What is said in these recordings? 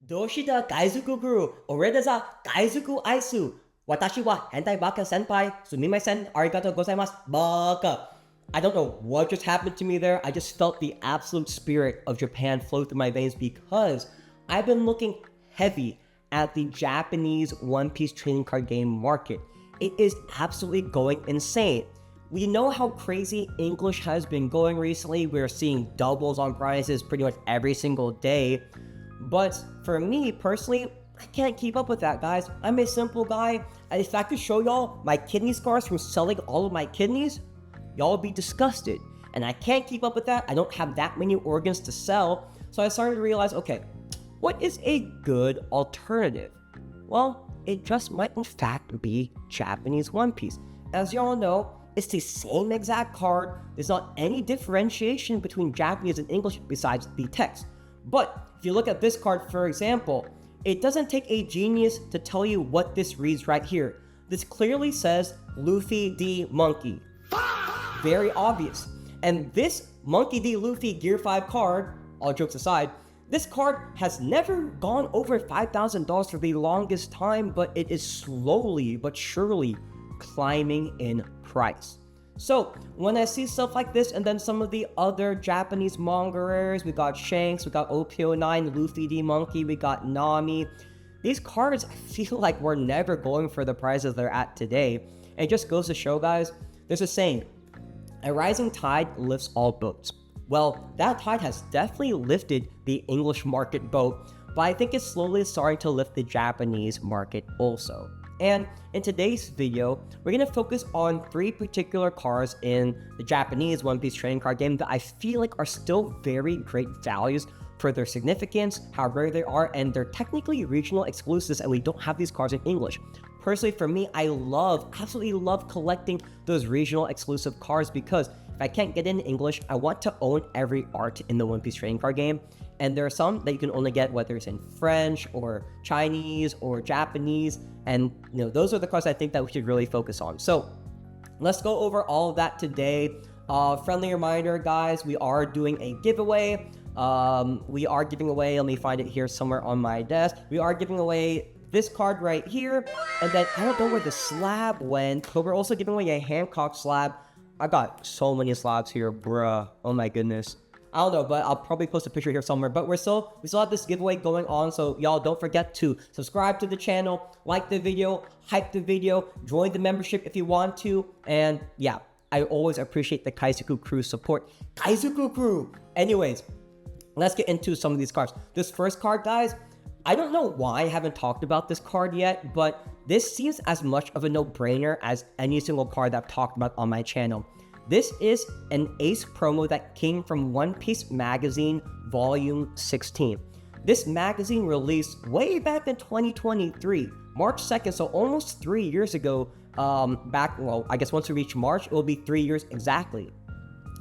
Doshita Kaizoku Guru, Oreda za Kaizoku Aisu. Watashi wa hentai baka senpai, sumimasen, arigato gozaimasu, baka. I don't know what just happened to me there. I just felt the absolute spirit of Japan flow through my veins because I've been looking heavy at the Japanese One Piece trading card game market. It is absolutely going insane. We know how crazy English has been going recently. We're seeing doubles on prices pretty much every single day. But for me personally, I can't keep up with that, guys. I'm a simple guy. If I could show y'all my kidney scars from selling all of my kidneys, y'all would be disgusted. And I can't keep up with that. I don't have that many organs to sell. So I started to realize, okay, what is a good alternative? Well, it just might in fact be Japanese One Piece. As y'all know, it's the same exact card. There's not any differentiation between Japanese and English besides the text. But if you look at this card, for example, it doesn't take a genius to tell you what this reads right here. This clearly says Luffy D Monkey. Very obvious. And this Monkey D Luffy Gear 5 card, all jokes aside, this card has never gone over $5,000 for the longest time, but it is slowly but surely climbing in price. So when I see stuff like this and then some of the other Japanese manga rares, we got Shanks, we got OP09, Luffy D Monkey, we got Nami. These cards, I feel like we're never going for the prices they're at today. And it just goes to show, guys, there's a saying, a rising tide lifts all boats. Well, that tide has definitely lifted the English market boat, but I think it's slowly starting to lift the Japanese market also. And in today's video, we're going to focus on 3 particular cards in the Japanese One Piece trading card game that I feel like are still very great values for their significance, how rare they are, and they're technically regional exclusives and we don't have these cards in English. Personally, for me, I absolutely love collecting those regional exclusive cards because if I can't get in English, I want to own every art in the One Piece trading card game. And there are some that you can only get whether it's in French or Chinese or Japanese. And those are the cards I think that we should really focus on. So let's go over all of that today. Friendly reminder, guys, we are doing a giveaway. We are giving away, let me find it here somewhere on my desk. We are giving away this card right here. And then I don't know where the slab went, but we're also giving away a Hancock slab. I got so many slabs here, bruh. Oh my goodness. I don't know, but I'll probably post a picture here somewhere. But we still have this giveaway going on, so y'all don't forget to subscribe to the channel, like the video, hype the video, join the membership if you want to, and yeah, I always appreciate the Kaizoku crew support. Kaizoku crew! Anyways, let's get into some of these cards. This first card, guys, I don't know why I haven't talked about this card yet, but this seems as much of a no-brainer as any single card that I've talked about on my channel. This is an Ace promo that came from One Piece Magazine Volume 16. This magazine released way back in 2023, March 2nd, so almost 3 years ago. I guess once we reach March, it will be 3 years exactly.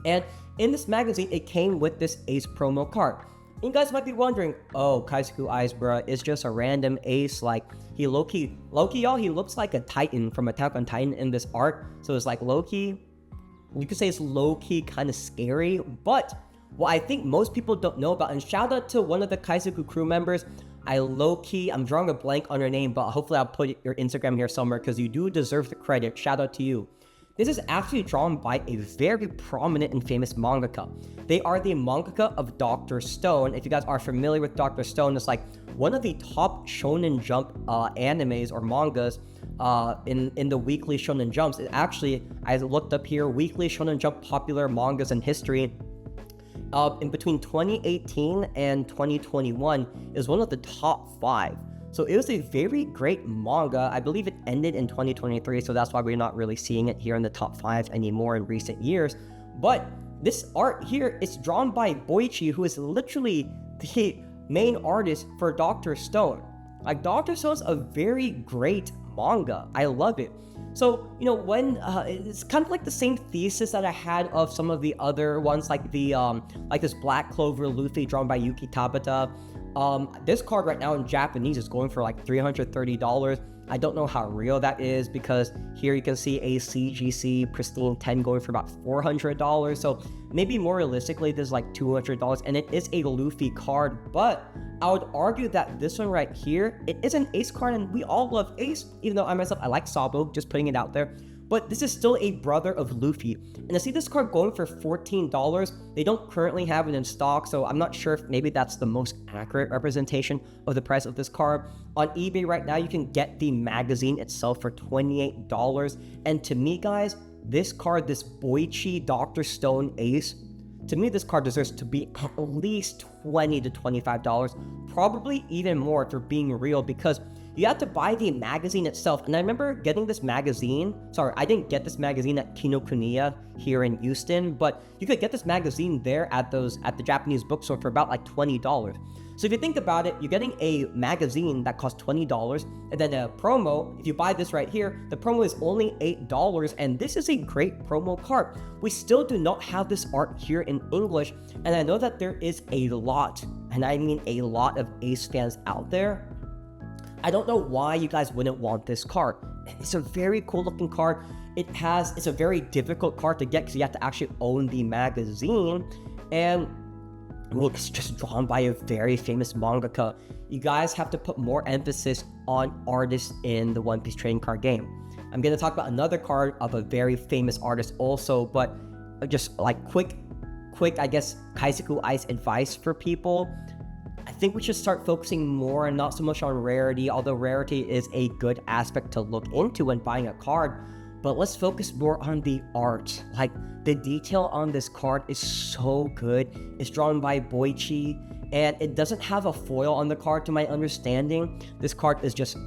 And in this magazine, it came with this Ace promo card. And you guys might be wondering, oh, Kaizoku Eyes, bruh, it's just a random Ace, like, he low-key, y'all, he looks like a Titan from Attack on Titan in this art, so it's like low-key. You could say it's low-key kind of scary, but what I think most people don't know about, and shout out to one of the Kaizoku crew members, I'm drawing a blank on your name, but hopefully I'll put your Instagram here somewhere because you do deserve the credit. Shout out to you. This is actually drawn by a very prominent and famous mangaka. They are the mangaka of Dr. Stone. If you guys are familiar with Dr. Stone, it's like one of the top Shonen Jump animes or mangas in the weekly Shonen Jumps. It actually, I looked up here, weekly Shonen Jump popular mangas in history. In between 2018 and 2021 is one of the top 5. So it was a very great manga. I believe it ended in 2023, so that's why we're not really seeing it here in the top 5 anymore in recent years. But this art here is drawn by Boichi, who is literally the main artist for Dr. Stone. Like, Dr. Stone's a very great manga. I love it. So, when it's kind of like the same thesis that I had of some of the other ones, like the like this Black Clover Luffy drawn by Yuki Tabata. This card right now in Japanese is going for like $330. I don't know how real that is because here you can see a CGC Pristine 10 going for about $400. So maybe more realistically, this is like $200, and it is a Luffy card. But I would argue that this one right here, it is an Ace card, and we all love Ace, even though I like Sabo, just putting it out there. But this is still a brother of Luffy. And I see this card going for $14. They don't currently have it in stock, so I'm not sure if maybe that's the most accurate representation of the price of this card. On eBay right now, you can get the magazine itself for $28. And to me, guys, this card, this Boichi Dr. Stone Ace, to me, this card deserves to be at least $20 to $25, probably even more if we're being real, because you have to buy the magazine itself. And I remember getting this magazine. Sorry, I didn't get this magazine at Kinokuniya here in Houston, but you could get this magazine there at the Japanese bookstore for about like $20. So if you think about it, you're getting a magazine that costs $20, and then a promo, if you buy this right here, the promo is only $8, and this is a great promo card. We still do not have this art here in English, and I know that there is a lot, and I mean a lot of Ace fans out there. I don't know why you guys wouldn't want this card. It's a very cool looking card. It's a very difficult card to get because you have to actually own the magazine, and well, it's just drawn by a very famous mangaka. You guys have to put more emphasis on artists in the One Piece trading card game. I'm going to talk about another card of a very famous artist also, but just like quick, I guess, Kaizoku Ice advice for people. I think we should start focusing more and not so much on rarity, although rarity is a good aspect to look into when buying a card. But let's focus more on the art. Like, the detail on this card is so good. It's drawn by Boichi, and it doesn't have a foil on the card to my understanding. This card is just,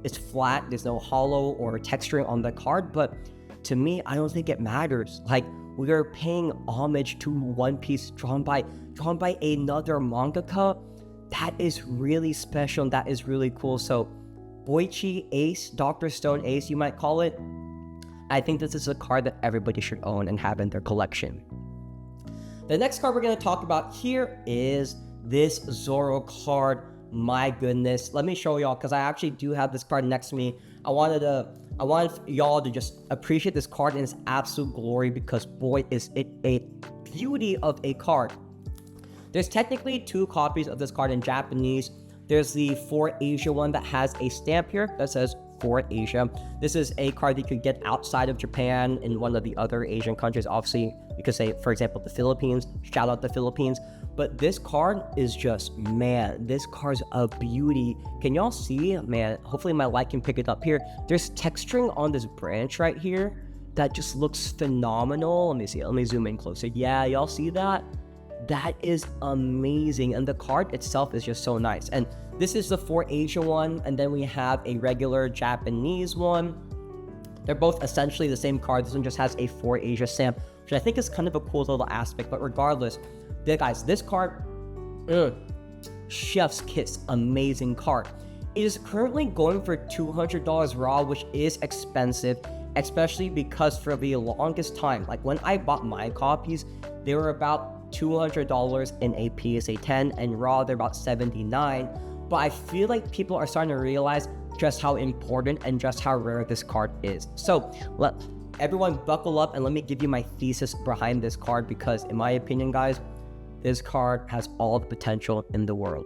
it's flat. There's no hollow or texturing on the card, but to me, I don't think it matters. Like, we are paying homage to One Piece drawn by another mangaka. That is really special, and that is really cool. So Boichi Ace, Dr. Stone Ace, you might call it. I think this is a card that everybody should own and have in their collection. The next card we're going to talk about here is this Zoro card. My goodness. Let me show y'all, because I actually do have this card next to me. I wanted y'all to just appreciate this card in its absolute glory, because boy, is it a beauty of a card. There's technically 2 copies of this card in Japanese. There's the For Asia one that has a stamp here that says For Asia. This is a card that you could get outside of Japan in one of the other Asian countries. Obviously, you could say, for example, the Philippines. Shout out the Philippines. But this card is just, man, this card's a beauty. Can y'all see? Man, hopefully my light can pick it up here. There's texturing on this branch right here that just looks phenomenal. Let me see. Let me zoom in closer. Yeah, y'all see that? That is amazing, and the card itself is just so nice. And this is the For Asia one, and then we have a regular Japanese one. They're both essentially the same card. This one just has a For Asia stamp, which I think is kind of a cool little aspect. But regardless, guys, this card, chef's kiss, amazing card. It is currently going for $200 raw, which is expensive, especially because for the longest time, like when I bought my copies, they were about $200 in a PSA 10, and raw they're about $79. But I feel like people are starting to realize just how important and just how rare this card is. So let everyone buckle up and let me give you my thesis behind this card, because in my opinion, guys, this card has all the potential in the world.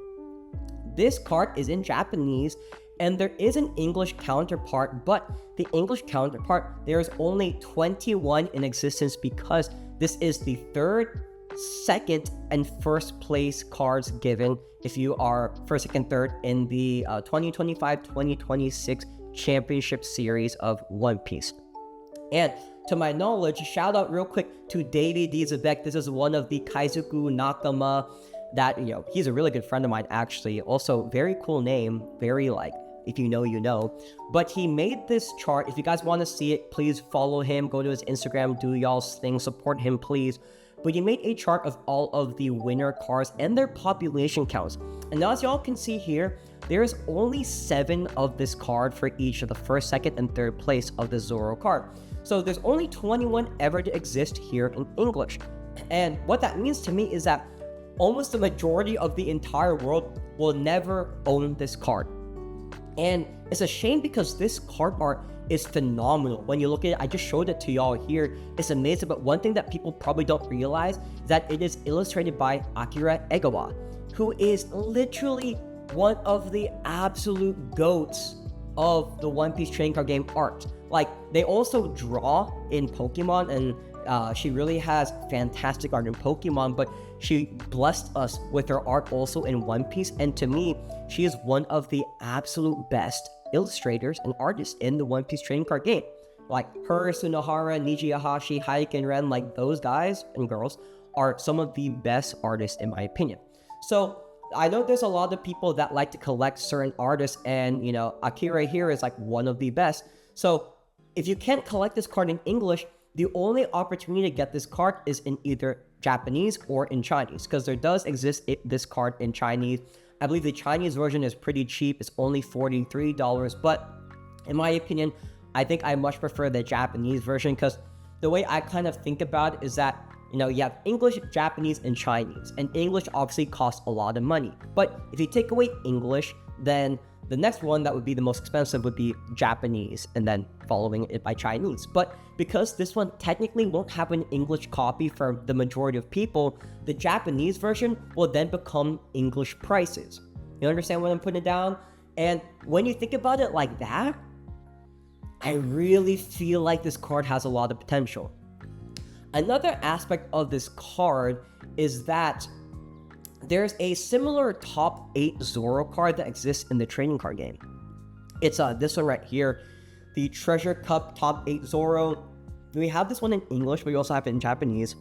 This card is in Japanese, and there is an English counterpart, but the English counterpart, there's only 21 in existence, because this is the 3rd, 2nd, and 1st place cards given if you are 1st, 2nd, 3rd in the 2025-2026 Championship Series of One Piece. And to my knowledge, shout out real quick to Davey D. Zebek. This is one of the Kaizoku Nakama that, he's a really good friend of mine, actually. Also, very cool name, very like, if you know, you know. But he made this chart. If you guys want to see it, please follow him. Go to his Instagram, do y'all's thing, support him, please. But he made a chart of all of the winner cards and their population counts. And as y'all can see here, there's only 7 of this card for each of the 1st, 2nd, and 3rd place of the Zoro card. So there's only 21 ever to exist here in English. And what that means to me is that almost the majority of the entire world will never own this card. And it's a shame because this card art is phenomenal. When you look at it, I just showed it to y'all here. It's amazing, but one thing that people probably don't realize is that it is illustrated by Akira Egawa, who is literally one of the absolute goats of the One Piece trading card game art. Like, they also draw in Pokemon, and she really has fantastic art in Pokemon, but she blessed us with her art also in One Piece, and to me, she is one of the absolute best illustrators and artists in the One Piece trading card game. Like her, Sunohara, Niji Ahashi, Haiken Ren, like those guys and girls are some of the best artists in my opinion. So I know there's a lot of people that like to collect certain artists, and you know, Akira here is like one of the best. So if you can't collect this card in English, the only opportunity to get this card is in either Japanese or in Chinese, because there does exist this card in Chinese. I believe the Chinese version is pretty cheap. It's only $43, but in my opinion, I think I much prefer the Japanese version, because the way I kind of think about it is that, you know, you have English, Japanese, and Chinese, and English obviously costs a lot of money. But if you take away English, then the next one that would be the most expensive would be Japanese, and then following it by Chinese. But because this one technically won't have an English copy for the majority of people, the Japanese version will then become English prices. You understand what I'm putting down? And when you think about it like that, I really feel like this card has a lot of potential. Another aspect of this card is that there's a similar top 8 Zoro card that exists in the trading card game. It's this one right here, the Treasure Cup top 8 Zoro. We have this one in English, but we also have it in Japanese.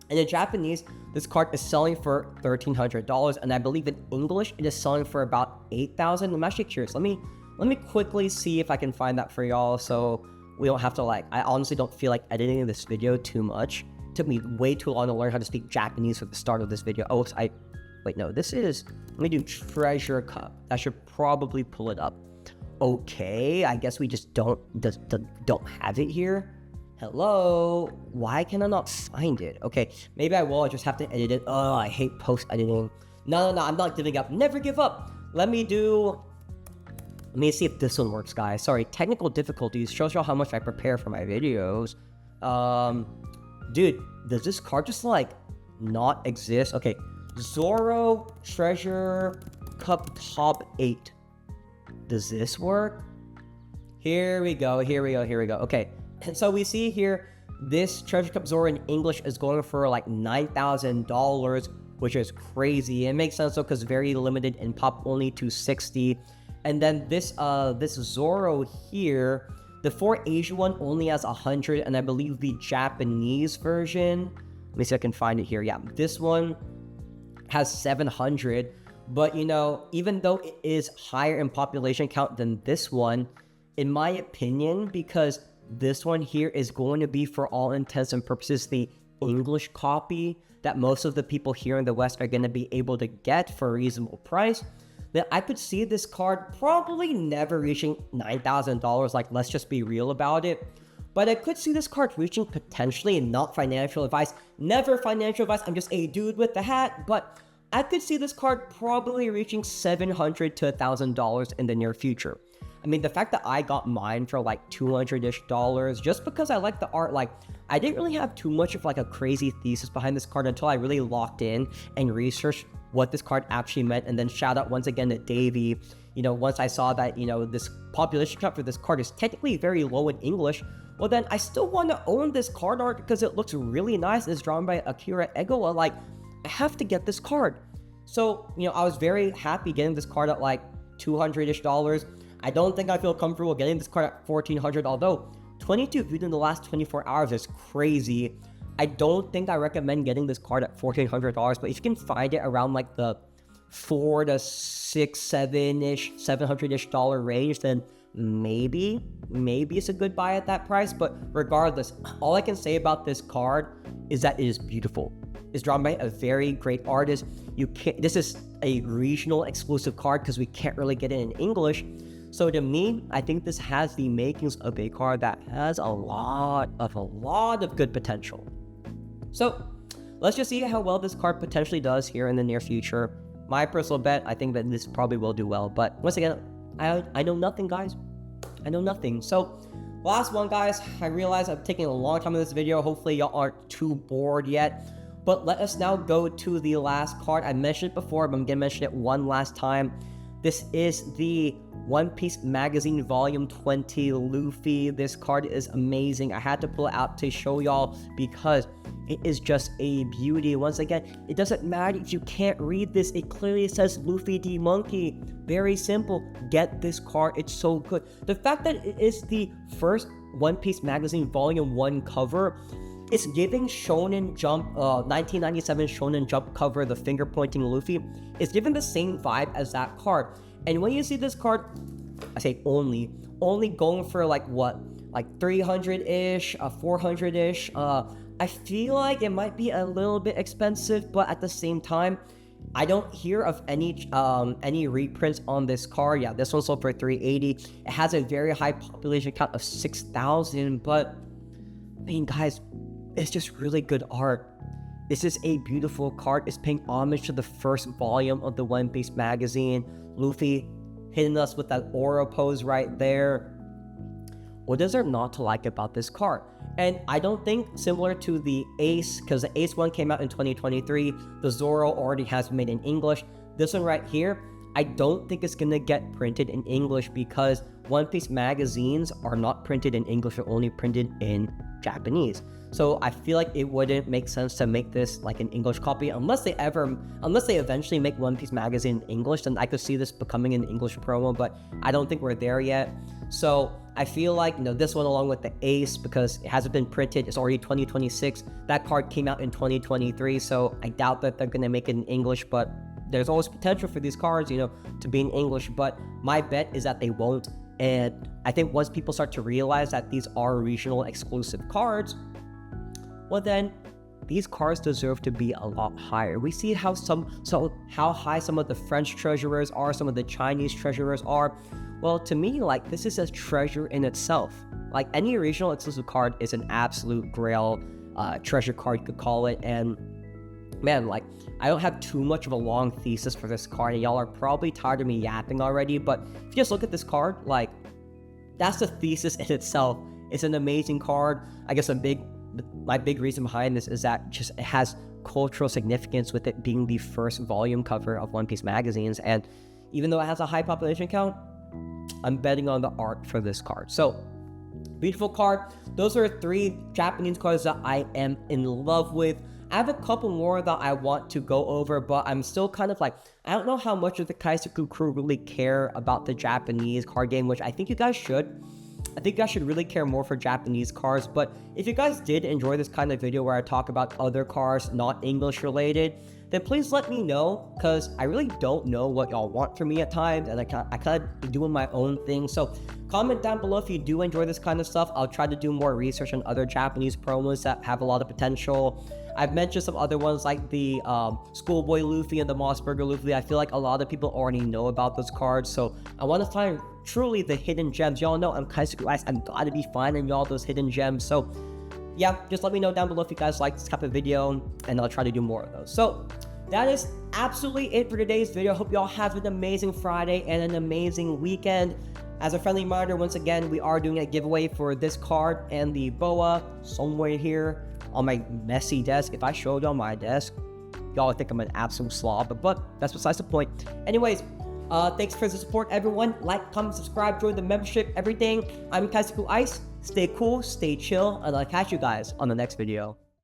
And in Japanese, this card is selling for $1,300, and I believe in English it is selling for about $8,000. I'm actually curious. Let me quickly see if I can find that for y'all, so we don't have to I honestly don't feel like editing this video too much. It took me way too long to learn how to speak Japanese for the start of this video. Oh, wait, no, this is, let me do Treasure Cup. That should probably pull it up. Okay, I guess we just don't have it here. Hello, why can I not find it? Okay, maybe I will, I just have to edit it. Oh, I hate post-editing. No, I'm not giving up. Never give up. Let me see if this one works, guys. Sorry, technical difficulties. Shows y'all how much I prepare for my videos. Dude, does this card just not exist? Okay, Zoro Treasure Cup top 8. Does this work? Here we go. Okay, and so we see here, this Treasure Cup Zoro in English is going for $9,000, which is crazy. It makes sense though, because very limited in pop, only 260. And then this Zoro here, the 4 Asia one only has 100, and I believe the Japanese version, let me see if I can find it here. Yeah, this one has 700, but you know, even though it is higher in population count than this one, in my opinion, because this one here is going to be, for all intents and purposes, the English copy that most of the people here in the West are going to be able to get for a reasonable price, then I could see this card probably never reaching $9,000. Let's just be real about it. But I could see this card reaching potentially, and not financial advice, never financial advice, I'm just a dude with the hat, but I could see this card probably reaching $700 to $1,000 in the near future. I mean, the fact that I got mine for $200-ish, just because I like the art, I didn't really have too much of a crazy thesis behind this card until I really locked in and researched what this card actually meant. And then shout out once again to Davey. You know, once I saw that, you know, this population count for this card is technically very low in English, well then I still want to own this card art because it looks really nice. It's drawn by Akira Egawa. I have to get this card. So, you know, I was very happy getting this card at $200-ish. I don't think I feel comfortable getting this card at $1,400, although 22 viewed in the last 24 hours is crazy. I don't think I recommend getting this card at $1,400, but if you can find it around the $400 to $600-ish, $700-ish range, then maybe it's a good buy at that price. But regardless, all I can say about this card is that it is beautiful. It's drawn by a very great artist. This is a regional exclusive card because we can't really get it in English. So to me, I think this has the makings of a card that has a lot of good potential. So let's just see how well this card potentially does here in the near future. my personal bet, I think that this probably will do well. But once again, I know nothing, guys. I know nothing. So last one, guys. I realize I'm taking a long time in this video. Hopefully y'all aren't too bored yet. But let us now go to the last card. I mentioned it before, but I'm gonna mention it one last time. This is the One Piece Magazine Volume 20 Luffy. This card is amazing. I had to pull it out to show y'all because it is just a beauty. Once again, it doesn't matter if you can't read this. It clearly says Luffy the Monkey. Very simple. Get this card. It's so good. The fact that it is the first One Piece Magazine Volume 1 cover, it's giving Shonen Jump, 1997 Shonen Jump cover, the finger pointing Luffy. It's giving the same vibe as that card. And when you see this card, I say only going for like what? Like 300-ish, 400-ish. I feel like it might be a little bit expensive, but at the same time, I don't hear of any reprints on this card. Yeah, this one sold for 380. It has a very high population count of 6,000, but I mean, guys, it's just really good art. This is a beautiful card. It's paying homage to the first volume of the One Piece magazine. Luffy hitting us with that aura pose right there. What is there not to like about this card? And I don't think similar to the Ace, because the Ace one came out in 2023, the Zoro already has been made in English. This one right here, I don't think it's gonna get printed in English because One Piece magazines are not printed in English, they're only printed in Japanese. So I feel like it wouldn't make sense to make this like an English copy unless they eventually make One Piece magazine in English. Then I could see this becoming an English promo, but I don't think we're there yet. So I feel like, this one along with the Ace, because it hasn't been printed, it's already 2026. That card came out in 2023, so I doubt that they're gonna make it in English, but there's always potential for these cards, to be in English. But my bet is that they won't. And I think once people start to realize that these are regional exclusive cards, well then, these cards deserve to be a lot higher. We see how high some of the French treasurers are, some of the Chinese treasurers are. Well, to me, like, this is a treasure in itself. Like, any regional exclusive card is an absolute grail treasure card, you could call it. And man, like, I don't have too much of a long thesis for this card, and y'all are probably tired of me yapping already, but if you just look at this card, like, that's the thesis in itself. It's an amazing card. I guess my big reason behind this is that just it has cultural significance with it being the first volume cover of One Piece magazines, and even though it has a high population count, I'm betting on the art for this card. So, beautiful card. Those are 3 Japanese cards that I am in love with. I have a couple more that I want to go over, but I'm still kind of like, I don't know how much of the Kaizoku crew really care about the Japanese card game, which I think you guys should. I think you guys should really care more for Japanese cards, but if you guys did enjoy this kind of video where I talk about other cards not English related, then please let me know, because I really don't know what y'all want from me at times, and I kind of doing my own thing. So comment down below if you do enjoy this kind of stuff. I'll try to do more research on other Japanese promos that have a lot of potential. I've mentioned some other ones like the Schoolboy Luffy and the Mossburger Luffy. I feel like a lot of people already know about those cards, so I want to find truly the hidden gems. Y'all know I'm Kaizoku Ice. I'm gotta be finding y'all those hidden gems. So yeah, just let me know down below if you guys like this type of video, and I'll try to do more of those. So that is absolutely it for today's video. Hope y'all have an amazing Friday and an amazing weekend. As a friendly reminder, once again, we are doing a giveaway for this card and the boa somewhere here on my messy desk. If I showed y'all my desk, y'all would think I'm an absolute slob, but that's besides the point. Anyways, thanks for the support, everyone. Like, comment, subscribe, join the membership, everything. I'm Kaizoku Ice. Stay cool, stay chill, and I'll catch you guys on the next video.